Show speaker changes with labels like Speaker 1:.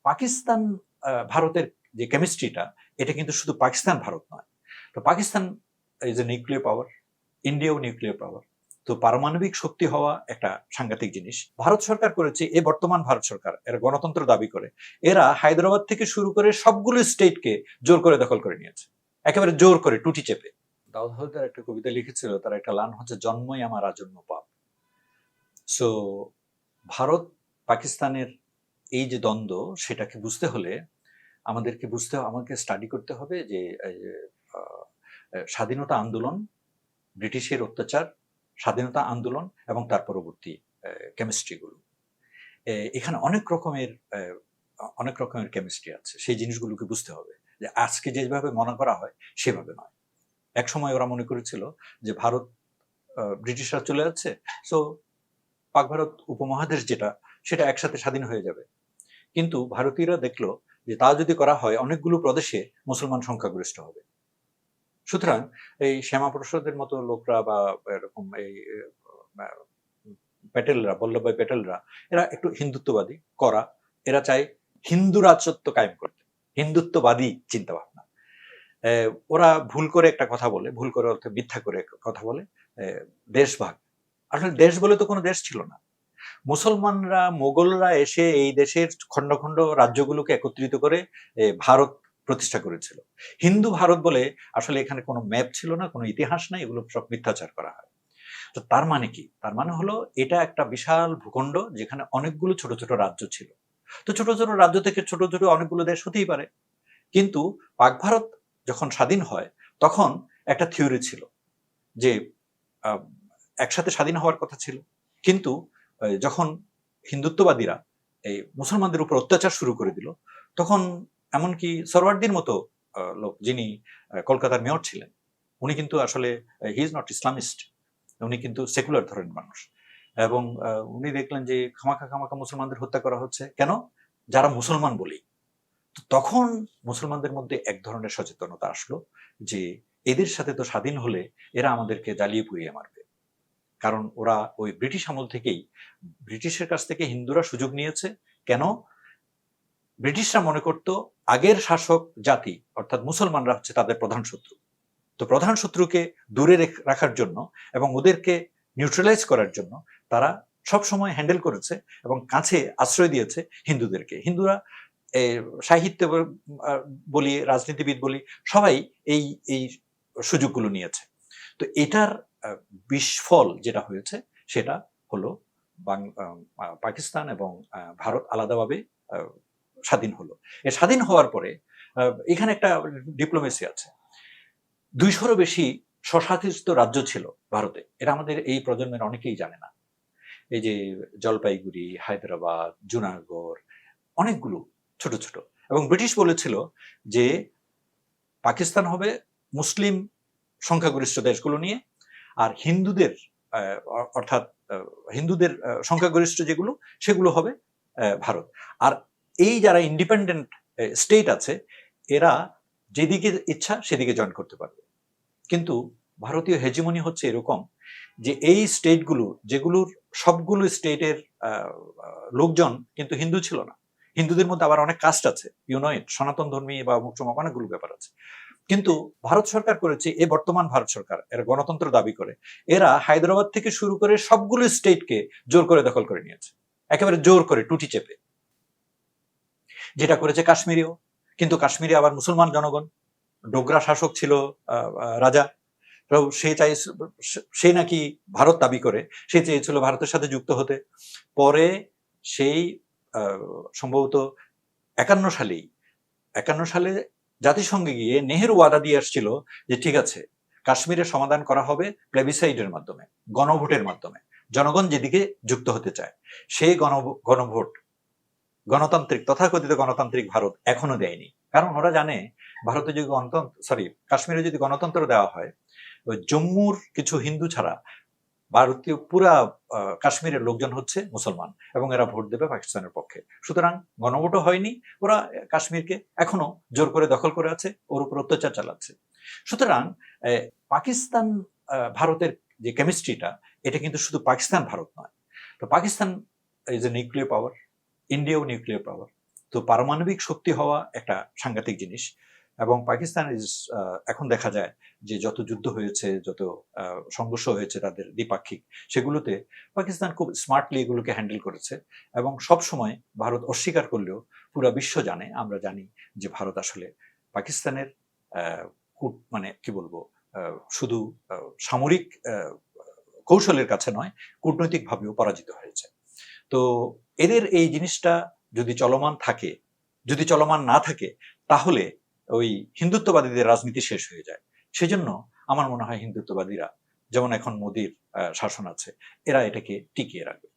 Speaker 1: পাকিস্তান ভারতের যে কেমিস্ট্রিটা, এটা কিন্তু শুধু পাকিস্তান ভারত নয়। তো Pakistan is a nuclear power, ইন্ডিয়াও নিউক্লিয়ার পাওয়ার। তো পারমাণবিক শক্তি হওয়া একটা সাংঘাতিক জিনিস। ভারত সরকার করেছে, বর্তমান ভারত সরকার এরা গণতন্ত্র দাবি করে, এরা হায়দ্রাবাদ থেকে শুরু করে সবগুলো স্টেটকে জোর করে দখল করে নিয়েছে, একেবারে জোর করে টুটি চেপে। দাউদ হালদার একটা কবিতা লিখেছিল, তার একটা লান হচ্ছে জন্মই আমার আজন্ম পাপ। সো ভারত পাকিস্তানের এই যে দ্বন্দ্ব, সেটাকে বুঝতে হলে আমাকে স্টাডি করতে হবে যে স্বাধীনতা আন্দোলন, ব্রিটিশের অত্যাচার, স্বাধীনতা আন্দোলন এবং তার পরবর্তী কেমিস্ট্রিগুলো। এখানে অনেক রকমের কেমিস্ট্রি আছে, সেই জিনিসগুলোকে বুঝতে হবে যে আজকে যেভাবে মনে করা হয় সেভাবে নয়। এক সময় ওরা মনে করেছিল যে ভারত, ব্রিটিশরা চলে যাচ্ছে, সো পাক ভারত উপমহাদেশ যেটা, সেটা একসাথে স্বাধীন হয়ে যাবে। কিন্তু ভারতীয়রা দেখলো যে তা যদি করা হয়, অনেকগুলো প্রদেশে মুসলমান সংখ্যাগরিষ্ঠ হবে। সুতরাং এই শ্যামাপ্রসাদের মতো লোকরা বা এরকম এই প্যাটেলরা, বল্লভভাই প্যাটেলরা, এরা একটু হিন্দুত্ববাদী করা, এরা চায় হিন্দু রাজত্ব কায়েম করতে, হিন্দুত্ববাদী চিন্তা ভাবনা। ওরা ভুল করে একটা কথা বলে, ভুল করে অর্থে মিথ্যা করে কথা বলে, দেশভাগ। আসলে দেশ বলে তো কোনো দেশ ছিল না। মুসলমানরা, মোগলরা এসে এই দেশের খণ্ড খণ্ড রাজ্যগুলোকে একত্রিত করে ভারত প্রতিষ্ঠা করেছিল। হিন্দু ভারত বলে আসলে এখানে কোনো ম্যাপ ছিল না, কোনো ইতিহাস নাই, এগুলো সব মিথ্যাচার করা হয়। তো তার মানে কি? তার মানে হলো এটা একটা বিশাল ভূখণ্ড যেখানে অনেকগুলো ছোট ছোট রাজ্য ছিল। তো ছোট ছোট রাজ্য থেকে ছোট ছোট অনেকগুলো দেশ হতেই পারে। কিন্তু পাক ভারত যখন স্বাধীন হয়, তখন একটা থিওরি ছিল যে একসাথে স্বাধীন হওয়ার কথা ছিল। কিন্তু যখন হিন্দুত্ববাদীরা এই মুসলমানদের উপর অত্যাচার শুরু করে দিল, তখন এমনকি সরওয়ার্দির মতো লোক, যিনি কলকাতার মেয়র ছিলেন, উনি কিন্তু আসলে হি ইজ নট ইসলামিস্ট, উনি কিন্তু সেকুলার ধরনের মানুষ। এবং উনি দেখলেন যে খামাখা খামাখা মুসলমানদের হত্যা করা হচ্ছে, কেন? যারা মুসলমান বলি। তখন মুসলমানদের মধ্যে এক ধরনের সচেতনতা আসলো যে এদের সাথে তো স্বাধীন হলে এরা আমাদেরকে জ্বালিয়ে পুড়িয়ে মারবে। কারণ ওরা ওই ব্রিটিশ আমল থেকেই, ব্রিটিশের কাছ থেকে হিন্দুরা সুযোগ নিয়েছে। কেন? ব্রিটিশরা মনে করত আগের শাসক জাতি অর্থাৎ মুসলমানরা হচ্ছে তাদের প্রধান শত্রু। তো প্রধান শত্রুকে দূরে রাখার জন্য এবং ওদেরকে নিউট্রালাইজ করার জন্য তারা সব সময় হ্যান্ডেল করেছে এবং কাছে আশ্রয় দিয়েছে হিন্দুদেরকে। হিন্দুরা সাহিত্য বলি, রাজনীতিবিদ বলি, সবাই এই এই সুযোগগুলো নিয়েছে। তো এটার বিস্ফল যেটা হয়েছে সেটা হলো পাকিস্তান এবং ভারত আলাদাভাবে স্বাধীন হলো। এর স্বাধীন হওয়ার পরে এখানে একটা ডিপ্লোমেসি আছে। 200-রও বেশি স্বশাসিত রাজ্য ছিল ভারতে, এটা আমাদের এই প্রজন্মের অনেকেই জানে না। এই যে জলপাইগুড়ি, হায়দ্রাবাদ, জুনাগড়, অনেকগুলো ছোট ছোট। এবং ব্রিটিশ বলেছিল যে পাকিস্তান হবে মুসলিম সংখ্যাগরিষ্ঠ দেশগুলো নিয়ে, আর হিন্দুদের অর্থাৎ হিন্দুদের সংখ্যাগরিষ্ঠ যেগুলো, সেগুলো হবে ভারত। আর এই যারা ইন্ডিপেন্ডেন্ট স্টেট আছে, এরা যেদিকে ইচ্ছা সেদিকে জয়েন করতে পারবে। কিন্তু ভারতীয় হেজিমনি হচ্ছে এরকম যে এই স্টেটগুলো, যেগুলোর সবগুলো স্টেটের লোকজন কিন্তু হিন্দু ছিল না, হিন্দুদের মধ্যে আবার অনেক কাস্ট আছে, ইউনাইট সনাতন ধর্মী বা মুসলমান, অনেকগুলো ব্যাপার আছে। কিন্তু ভারত সরকার করেছে, বর্তমান ভারত সরকার এরা গণতন্ত্র দাবি করে, এরা হায়দ্রাবাদ থেকে শুরু করে সবগুলো স্টেটকে জোর করে দখল করে নিয়েছে, একেবারে জোর করে টুটি চেপে। যেটা করেছে কাশ্মীরেও। কিন্তু কাশ্মীরে আবার মুসলমান জনগণ, ডোগরা শাসক ছিল রাজা, সে নাকি ভারত দাবি করে, সে চেয়েছিল ভারতের সাথে যুক্ত হতে। পরে সেই সম্ভবত 51 সালে জাতিসংঘে গিয়ে নেহেরু ওয়াদা দিয়ে আসছিল যে ঠিক আছে, কাশ্মীরের সমাধান করা হবে প্লেবিসাইডের মাধ্যমে, গণভোটের মাধ্যমে। জনগণ যেদিকে যুক্ত হতে চায় সেই গণভোট, গণতান্ত্রিক, তথাকথিত গণতান্ত্রিক ভারত এখনো দেয়নি। কারণ ওরা জানে ভারতে যদি কাশ্মীরে যদি গণতন্ত্র দেওয়া হয়, জম্মুর কিছু হিন্দু ছাড়া ভারতীয় পুরা কাশ্মীরের লোকজন হচ্ছে মুসলমান এবং এরা ভোট দেবে পাকিস্তানের পক্ষে। সুতরাং গণভোটও হয়নি, ওরা কাশ্মীরকে এখনো জোর করে দখল করে আছে, ওর উপর অত্যাচার চালাচ্ছে। সুতরাং পাকিস্তান ভারতের যে কেমিস্ট্রিটা, এটা কিন্তু শুধু পাকিস্তান ভারত নয়। তো Pakistan is a nuclear power, ইন্ডিয়াও নিউক্লিয়ার পাওয়ার। তো পারমাণবিক শক্তি হওয়া একটা সাংঘাতিক জিনিস, এবং পাকিস্তান এখন দেখা যায় যে যত যুদ্ধ হয়েছে, যত সংঘর্ষ হয়েছে তাদের দ্বিপাক্ষিক, সেগুলোতে পাকিস্তান খুব স্মার্টলি এগুলোকে হ্যান্ডেল করেছে। এবং সব সময় ভারত অস্বীকার করলেও পুরো বিশ্ব জানে, আমরা জানি যে ভারত আসলে পাকিস্তানের মানে কি বলবো, শুধু সামরিক কৌশলের কাছে নয়, কূটনৈতিকভাবেও পরাজিত হয়েছে। তো এদের এই জিনিসটা যদি চলমান থাকে, যদি চলমান না থাকে, তাহলে ওই হিন্দুত্ববাদীদের রাজনীতি শেষ হয়ে যায়। সেজন্য আমার মনে হয় হিন্দুত্ববাদীরা, যেমন এখন মোদির শাসন আছে, এরা এটাকে টিকিয়ে রাখবে।